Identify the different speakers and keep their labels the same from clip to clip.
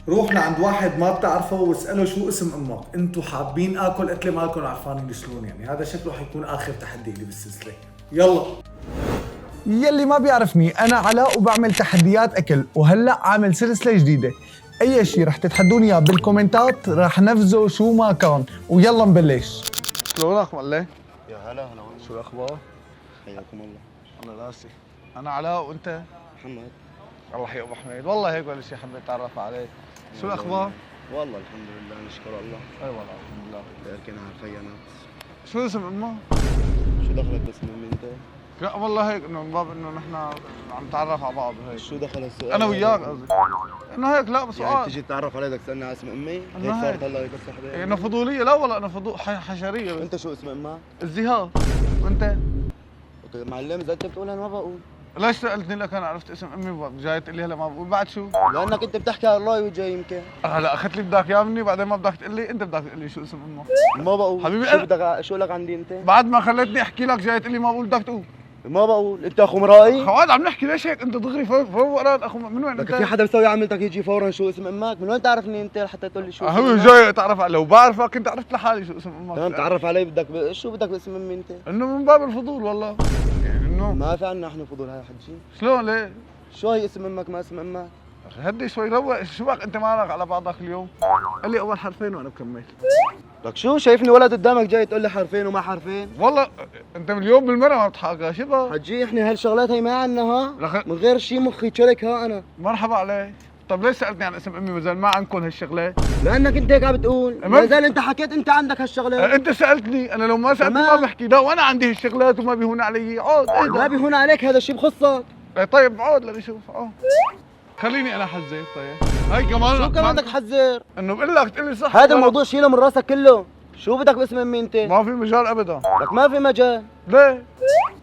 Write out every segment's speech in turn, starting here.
Speaker 1: روح لعند واحد ما بتعرفه واسأله شو اسم امك، انتو حابين اكل قتلة مالكم عرفانين شلون يعني. هذا شكله حيكون اخر تحدي لي بالسلسلة. يلا.
Speaker 2: يلي ما بيعرفني انا علاء وبعمل تحديات اكل، وهلا عامل سلسله جديده. اي شيء رح تتحدوني اياه بالكومنتات رح نفذه شو ما كان، ويلا نبلش. شلونك مقلي؟
Speaker 3: يا هلا هلا والله.
Speaker 2: شو الاخبار؟
Speaker 3: حياكم الله.
Speaker 2: الله راسي. انا علاء وانت؟
Speaker 3: محمد.
Speaker 2: الله يحيي ابو حميد، والله هيك ولا شيء حبيت اتعرف عليك. شو الاخبار؟
Speaker 3: والله الحمد لله نشكر الله.
Speaker 2: اي والله الحمد لله.
Speaker 3: تركنا على الخيانات.
Speaker 2: شو اسم امك؟
Speaker 3: شو دخلك باسم امي انت؟
Speaker 2: لا والله هيك انه من باب انه نحن عم نتعرف على بعض هيك.
Speaker 3: شو دخل السؤال؟
Speaker 2: انا وياك قصدي. انه هيك لا بس
Speaker 3: يعني تيجي تتعرف علي بدك تسالني على اسم امي؟ هيك صارت هلا هيك الصحبه؟
Speaker 2: انه فضوليه. لا والله انا حشريه بس.
Speaker 3: انت شو اسم امك؟
Speaker 2: الزهار. وانت؟
Speaker 3: معلم اذا انت بتقول انا ما بقول.
Speaker 2: ليش سألتني لك انا عرفت اسم امي جاي تقول لي هلا ما بقول بعد شو؟
Speaker 3: لانك انت بتحكي على الله وجاي يمكن.
Speaker 2: هلا اخذت لي بدك اياه مني بعدين ما بدك تقول لي، انت بدك تقول لي شو اسم امك.
Speaker 3: ما بقول.
Speaker 2: حبيبي
Speaker 3: شو بدك شو لك عندي انت؟
Speaker 2: بعد ما خليتني احكي لك جاي تقول لي ما بقول بدك تقول.
Speaker 3: ما بقول، انت اخو مرائي؟
Speaker 2: خواد عم نحكي ليش هيك انت دغري فوق راد اخو من وين
Speaker 3: لك
Speaker 2: انت؟
Speaker 3: في حدا بيسوي عملتك يجي فورا شو اسم امك؟ من وين تعرفني انت لحتى تقول لي شو اسم
Speaker 2: حبيبي
Speaker 3: امك؟
Speaker 2: جاي اتعرف لو بعرفك كنت عرفت لحالي شو اسم امك.
Speaker 3: تمام تعرف علي بدك شو بدك باسم امي انت؟
Speaker 2: انه من باب الفضول والله. يعني انه
Speaker 3: ما في عنا احنا فضول هاي حجي.
Speaker 2: شلون ليه؟
Speaker 3: شو هي اسم امك ما اسم امك؟
Speaker 2: اخي هدي شوي روق، شو بك انت مالك على بعضك اليوم؟ قال لي اول حرفين وانا بكمل.
Speaker 3: لك شو شايفني ولد قدامك جاي تقول لي حرفين وما حرفين؟
Speaker 2: والله انت من اليوم بالمره ما بتحاكى شو بك؟
Speaker 3: حجي احنا هالشغلات هي ما عنا ها؟
Speaker 2: لك
Speaker 3: من غير شي مخي تشرك ها انا.
Speaker 2: مرحبا عليك. طب ليش سالتني عن اسم امي ما ما عندكم هالشغله؟
Speaker 3: لانك انت هيك عم بتقول، ما زال انت حكيت انت عندك هالشغلات.
Speaker 2: انت سالتني، انا لو ما سالتني ما
Speaker 3: تمام.
Speaker 2: بحكي. لا وانا عندي هالشغلات وما بيهون علي. عود ايه
Speaker 3: ما بيهون عليك هذا الشيء بخصك.
Speaker 2: طيب عود لنشوف. عود خليني انا حزيت. طيب هاي كمان
Speaker 3: شو كمان بدك تحذر؟
Speaker 2: انه بقول لك تقول لي صح.
Speaker 3: هذا الموضوع شيله من راسك كله. شو بدك باسم امي انت؟
Speaker 2: ما في مجال ابدا.
Speaker 3: لك ما في مجال.
Speaker 2: ليه؟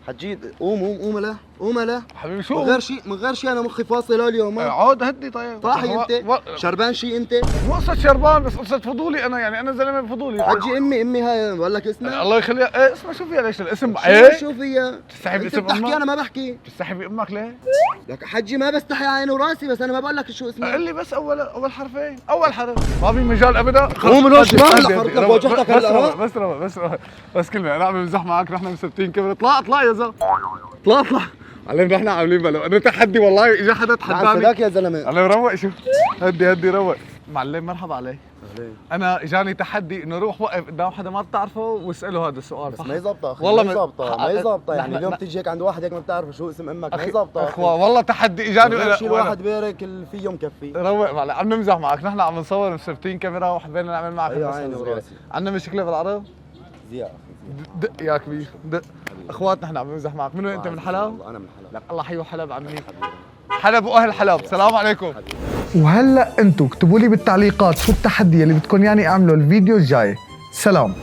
Speaker 3: حجي قوم قوم قوم له قوم له.
Speaker 2: حبيبي شو؟
Speaker 3: من غير شيء انا مخي فاصل اليوم.
Speaker 2: عود هدي. طيب
Speaker 3: طاحي انت شربان شيء انت.
Speaker 2: مو قصة شربان بس قصة فضولي انا، يعني انا زلمه فضولي.
Speaker 3: حجي امي هاي بقول لك اسمها.
Speaker 2: الله يخليها. ايه اسمها شو فيها؟ ليش الاسم ايه؟
Speaker 3: شو فيها؟
Speaker 2: تستحي
Speaker 3: انت
Speaker 2: باسم
Speaker 3: بتحكي
Speaker 2: امك؟
Speaker 3: انا ما بحكي.
Speaker 2: تستحي بامك ليه؟
Speaker 3: لك حجي ما بستحي عيني وراسي، بس انا ما بقول لك شو اسمها.
Speaker 2: قل لي بس اول حرفين. اول حرف ما في مجال ابدا.
Speaker 3: قوم روح ما حرك لك وجهتك هلا.
Speaker 2: بس كلمه انا عم بمزح معك. نحن مثبتين كاميرا. اطلع يا زلمه. اطلع علمنا نحن عاملين بلا انه تحدي. والله اجى حدا تحداني.
Speaker 3: فداك يا زلمه.
Speaker 2: انا روق. شوف هدي روق. معلم مرحبا عليك. انا اجاني تحدي انه روح وقف قدام حدا ما بتعرفه واساله هذا السؤال.
Speaker 3: بس ما هي ظابطه اخي.
Speaker 2: والله
Speaker 3: ما هي ظابطه ما هي ظابطه. يعني اليوم تيجي هيك عند واحد هيك ما بتعرفه شو اسم امك. ما هي ظابطه
Speaker 2: اخوة والله تحدي اجاني.
Speaker 3: شيء الواحد بيرك اللي فيه مكفي.
Speaker 2: روق معلم. عم نمزح معك. نحن عم نصور مثبتين كاميرا وحبينا نعمل معك.
Speaker 3: ايوه عيني وراسي.
Speaker 2: عندنا مشكله بالعرض.
Speaker 3: زياء
Speaker 2: دق يا كبير دق. اخوات نحن عم نمزح معك. من وين انت؟ من حلب؟
Speaker 3: انا من حلب.
Speaker 2: لك الله حيو حلب عمي. حلب واهل حلب. السلام عليكم.
Speaker 4: وهلا انتم اكتبوا لي بالتعليقات شو التحدي اللي بدكم ياني اعمله الفيديو الجاي. سلام.